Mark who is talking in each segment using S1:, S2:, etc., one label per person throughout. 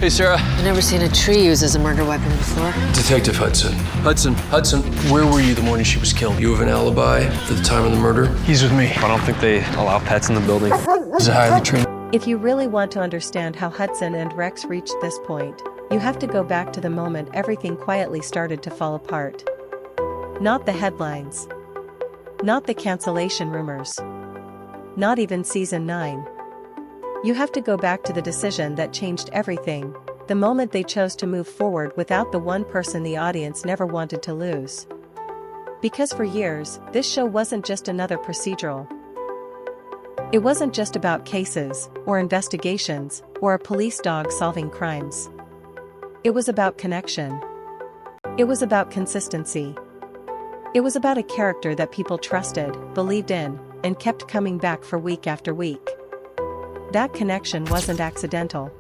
S1: Hey, Sarah.
S2: I've never seen a tree used as a murder weapon before.
S1: Detective Hudson. Hudson, where were you the morning she was killed? You have an alibi for the time of the murder?
S3: He's with me.
S4: I don't think they allow pets in the building.
S1: He's a highly trained.
S5: If you really want to understand how Hudson and Rex reached this point, you have to go back to the moment everything quietly started to fall apart. Not the headlines. Not the cancellation rumors. Not even season 9. You have to go back to the decision that changed everything, the moment they chose to move forward without the one person the audience never wanted to lose. Because for years, this show wasn't just another procedural. It wasn't just about cases, or investigations, or a police dog solving crimes. It was about connection. It was about consistency. It was about a character that people trusted, believed in, and kept coming back for week after week. That connection wasn't accidental.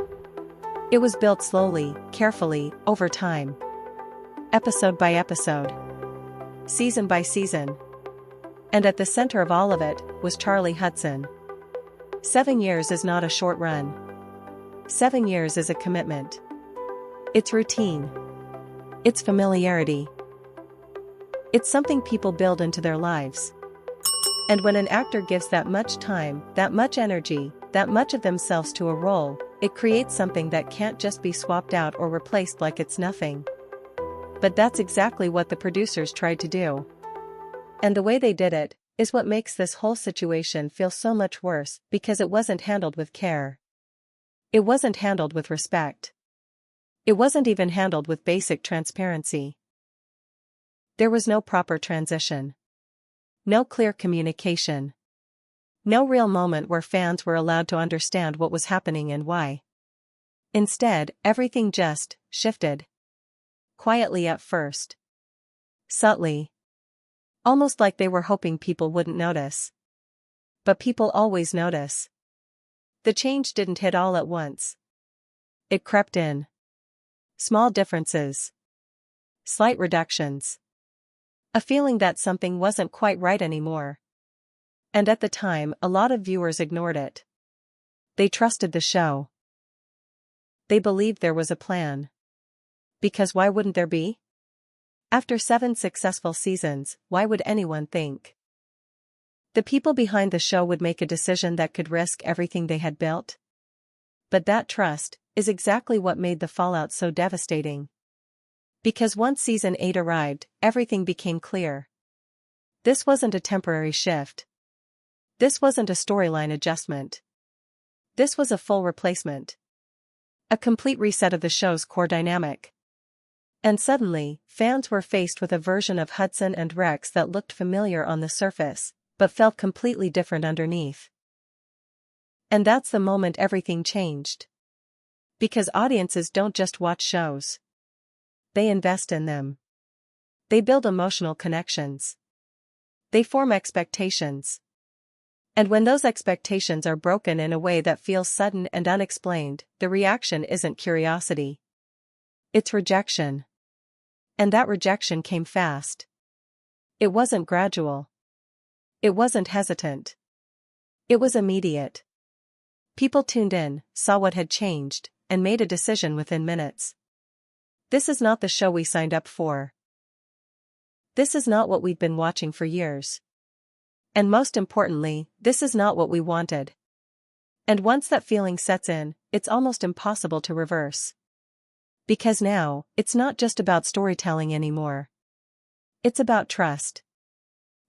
S5: It was built slowly, carefully, over time. Episode by episode. Season by season. And at the center of all of it, was Charlie Hudson. 7 years is not a short run. 7 years is a commitment. It's routine. It's familiarity. It's something people build into their lives. And when an actor gives that much time, that much energy, that much of themselves to a role, it creates something that can't just be swapped out or replaced like it's nothing. But that's exactly what the producers tried to do. And the way they did it is what makes this whole situation feel so much worse, because it wasn't handled with care. It wasn't handled with respect. It wasn't even handled with basic transparency. There was no proper transition. No clear communication. No real moment where fans were allowed to understand what was happening and why. Instead, everything just shifted. Quietly at first. Subtly. Almost like they were hoping people wouldn't notice. But people always notice. The change didn't hit all at once. It crept in. Small differences. Slight reductions. A feeling that something wasn't quite right anymore. And at the time, a lot of viewers ignored it. They trusted the show. They believed there was a plan. Because why wouldn't there be? After 7 successful seasons, why would anyone think the people behind the show would make a decision that could risk everything they had built? But that trust is exactly what made the fallout so devastating. Because once season 8 arrived, everything became clear. This wasn't a temporary shift. This wasn't a storyline adjustment. This was a full replacement. A complete reset of the show's core dynamic. And suddenly, fans were faced with a version of Hudson and Rex that looked familiar on the surface, but felt completely different underneath. And that's the moment everything changed. Because audiences don't just watch shows. They invest in them. They build emotional connections. They form expectations. And when those expectations are broken in a way that feels sudden and unexplained, the reaction isn't curiosity. It's rejection. And that rejection came fast. It wasn't gradual. It wasn't hesitant. It was immediate. People tuned in, saw what had changed, and made a decision within minutes. This is not the show we signed up for. This is not what we'd been watching for years. And most importantly, this is not what we wanted. And once that feeling sets in, it's almost impossible to reverse. Because now, it's not just about storytelling anymore. It's about trust.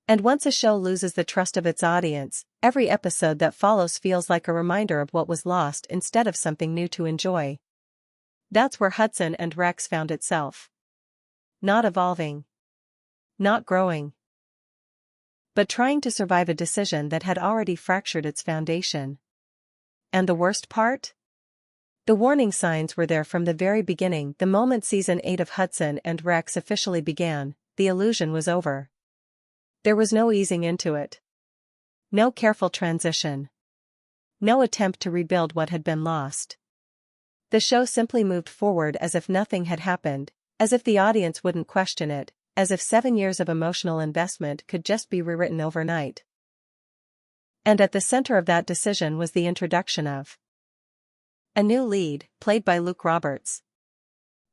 S5: And once a show loses the trust of its audience, every episode that follows feels like a reminder of what was lost instead of something new to enjoy. That's where Hudson and Rex found itself. Not evolving. Not growing. But trying to survive a decision that had already fractured its foundation. And the worst part? The warning signs were there from the very beginning. The moment season 8 of Hudson and Rex officially began, the illusion was over. There was no easing into it. No careful transition. No attempt to rebuild what had been lost. The show simply moved forward as if nothing had happened, as if the audience wouldn't question it, as if 7 years of emotional investment could just be rewritten overnight. And at the center of that decision was the introduction of A new lead, played by Luke Roberts.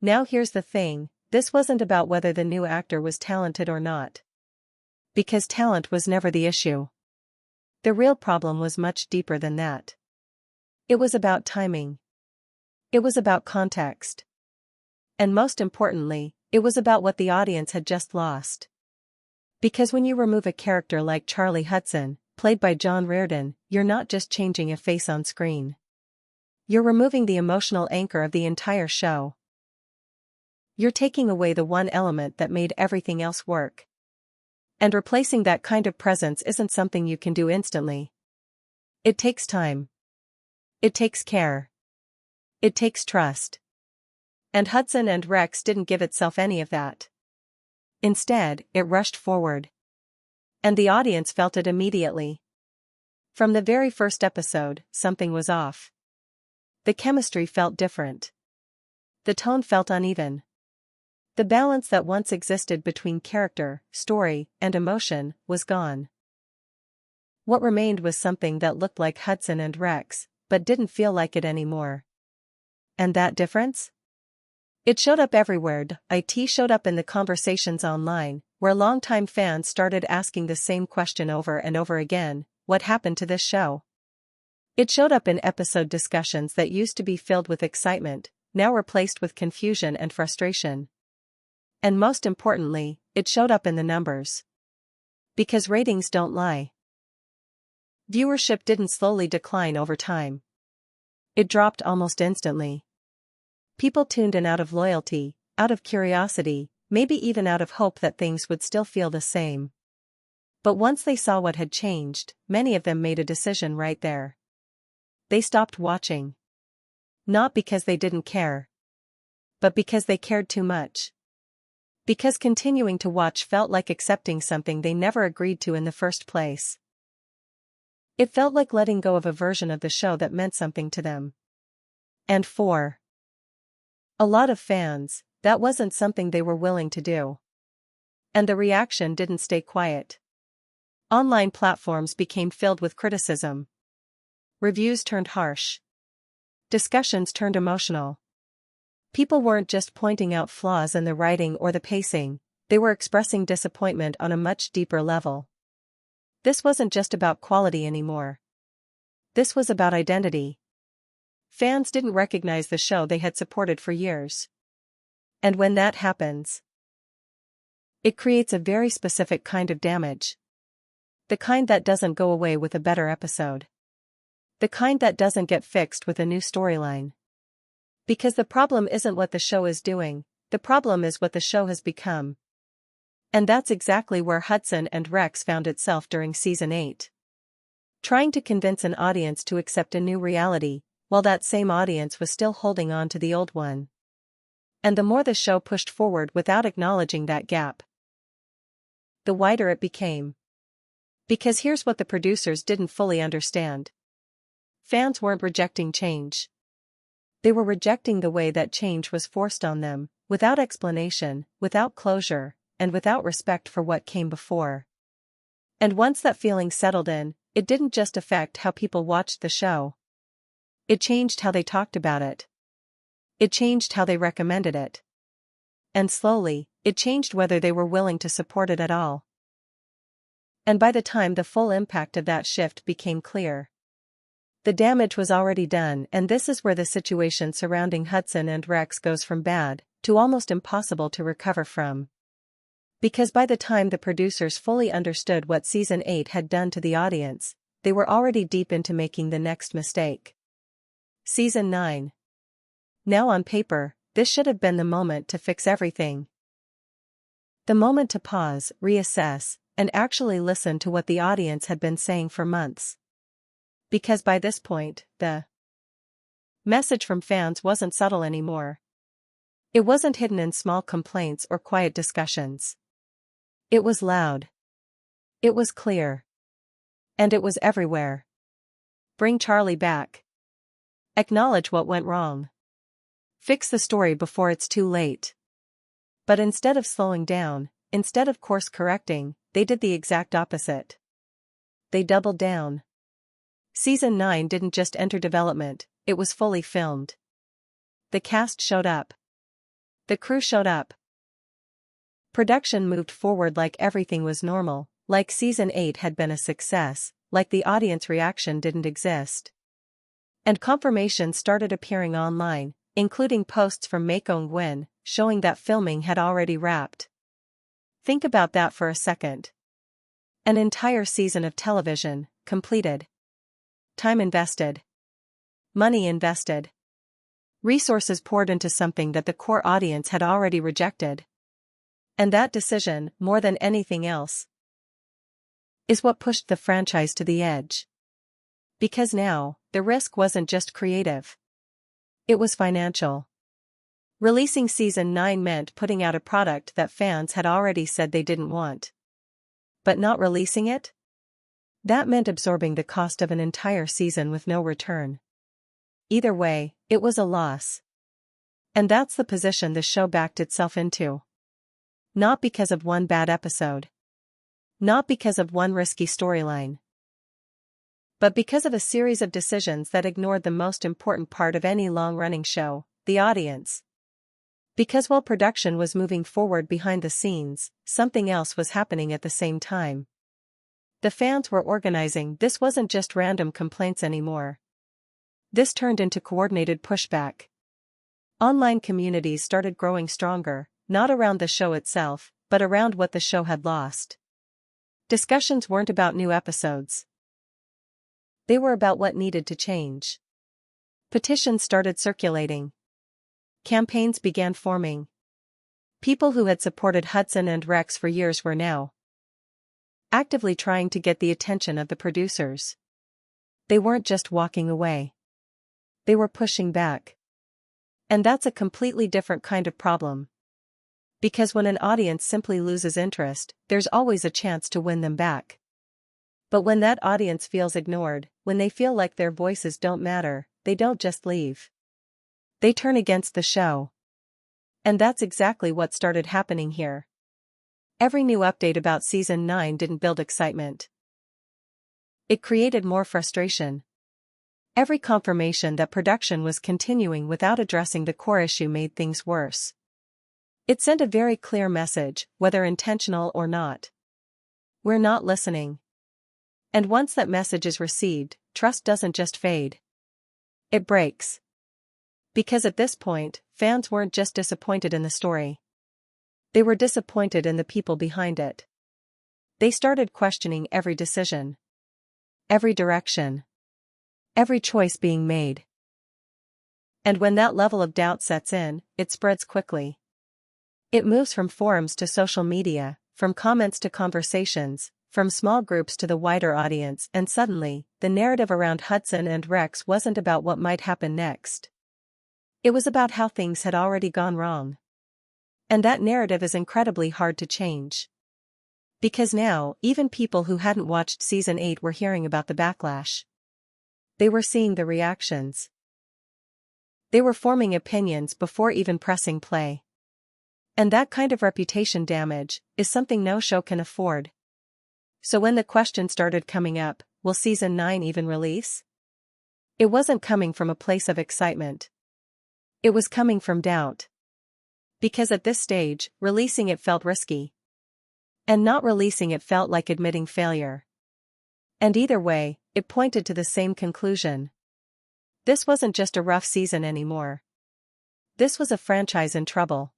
S5: Now here's the thing, this wasn't about whether the new actor was talented or not. Because talent was never the issue. The real problem was much deeper than that. It was about timing. It was about context. And most importantly, it was about what the audience had just lost. Because when you remove a character like Charlie Hudson, played by John Reardon, you're not just changing a face on screen. You're removing the emotional anchor of the entire show. You're taking away the one element that made everything else work. And replacing that kind of presence isn't something you can do instantly. It takes time. It takes care. It takes trust. And Hudson and Rex didn't give itself any of that. Instead, it rushed forward. And the audience felt it immediately. From the very first episode, something was off. The chemistry felt different. The tone felt uneven. The balance that once existed between character, story, and emotion was gone. What remained was something that looked like Hudson and Rex, but didn't feel like it anymore. And that difference? It showed up everywhere. It showed up in the conversations online, where longtime fans started asking the same question over and over again: what happened to this show? It showed up in episode discussions that used to be filled with excitement, now replaced with confusion and frustration. And most importantly, it showed up in the numbers. Because ratings don't lie. Viewership didn't slowly decline over time. It dropped almost instantly. People tuned in out of loyalty, out of curiosity, maybe even out of hope that things would still feel the same. But once they saw what had changed, many of them made a decision right there. They stopped watching. Not because they didn't care. But because they cared too much. Because continuing to watch felt like accepting something they never agreed to in the first place. It felt like letting go of a version of the show that meant something to them. And for a lot of fans, that wasn't something they were willing to do. And the reaction didn't stay quiet. Online platforms became filled with criticism. Reviews turned harsh. Discussions turned emotional. People weren't just pointing out flaws in the writing or the pacing, they were expressing disappointment on a much deeper level. This wasn't just about quality anymore. This was about identity. Fans didn't recognize the show they had supported for years. And when that happens, it creates a very specific kind of damage. The kind that doesn't go away with a better episode. The kind that doesn't get fixed with a new storyline. Because the problem isn't what the show is doing, the problem is what the show has become. And that's exactly where Hudson and Rex found itself during season 8. Trying to convince an audience to accept a new reality, while that same audience was still holding on to the old one. And the more the show pushed forward without acknowledging that gap, the wider it became. Because here's what the producers didn't fully understand. Fans weren't rejecting change. They were rejecting the way that change was forced on them, without explanation, without closure, and without respect for what came before. And once that feeling settled in, it didn't just affect how people watched the show. It changed how they talked about it. It changed how they recommended it. And slowly, it changed whether they were willing to support it at all. And by the time the full impact of that shift became clear, the damage was already done, and this is where the situation surrounding Hudson and Rex goes from bad to almost impossible to recover from. Because by the time the producers fully understood what season 8 had done to the audience, they were already deep into making the next mistake. Season 9. Now on paper, this should have been the moment to fix everything. The moment to pause, reassess, and actually listen to what the audience had been saying for months. Because by this point, the message from fans wasn't subtle anymore. It wasn't hidden in small complaints or quiet discussions. It was loud. It was clear. And it was everywhere. Bring Charlie back. Acknowledge what went wrong. Fix the story before it's too late. But instead of slowing down, instead of course correcting, they did the exact opposite. They doubled down. Season 9 didn't just enter development, it was fully filmed. The cast showed up. The crew showed up. Production moved forward like everything was normal, like season 8 had been a success, like the audience reaction didn't exist. And confirmations started appearing online, including posts from Wen, showing that filming had already wrapped. Think about that for a second. An entire season of television, completed. Time invested. Money invested. Resources poured into something that the core audience had already rejected. And that decision, more than anything else, is what pushed the franchise to the edge. Because now, the risk wasn't just creative. It was financial. Releasing season 9 meant putting out a product that fans had already said they didn't want. But not releasing it? That meant absorbing the cost of an entire season with no return. Either way, it was a loss. And that's the position the show backed itself into. Not because of one bad episode. Not because of one risky storyline. But because of a series of decisions that ignored the most important part of any long-running show, the audience. Because while production was moving forward behind the scenes, something else was happening at the same time. The fans were organizing. This wasn't just random complaints anymore. This turned into coordinated pushback. Online communities started growing stronger, not around the show itself, but around what the show had lost. Discussions weren't about new episodes. They were about what needed to change. Petitions started circulating. Campaigns began forming. People who had supported Hudson and Rex for years were now actively trying to get the attention of the producers. They weren't just walking away. They were pushing back. And that's a completely different kind of problem. Because when an audience simply loses interest, there's always a chance to win them back. But when that audience feels ignored, when they feel like their voices don't matter, they don't just leave. They turn against the show. And that's exactly what started happening here. Every new update about season 9 didn't build excitement. It created more frustration. Every confirmation that production was continuing without addressing the core issue made things worse. It sent a very clear message, whether intentional or not. We're not listening. And once that message is received, trust doesn't just fade. It breaks. Because at this point, fans weren't just disappointed in the story. They were disappointed in the people behind it. They started questioning every decision. Every direction. Every choice being made. And when that level of doubt sets in, it spreads quickly. It moves from forums to social media, from comments to conversations, from small groups to the wider audience, and suddenly, the narrative around Hudson and Rex wasn't about what might happen next. It was about how things had already gone wrong. And that narrative is incredibly hard to change. Because now, even people who hadn't watched season 8 were hearing about the backlash. They were seeing the reactions. They were forming opinions before even pressing play. And that kind of reputation damage is something no show can afford. So when the question started coming up, will season 9 even release? It wasn't coming from a place of excitement. It was coming from doubt. Because at this stage, releasing it felt risky. And not releasing it felt like admitting failure. And either way, it pointed to the same conclusion. This wasn't just a rough season anymore. This was a franchise in trouble.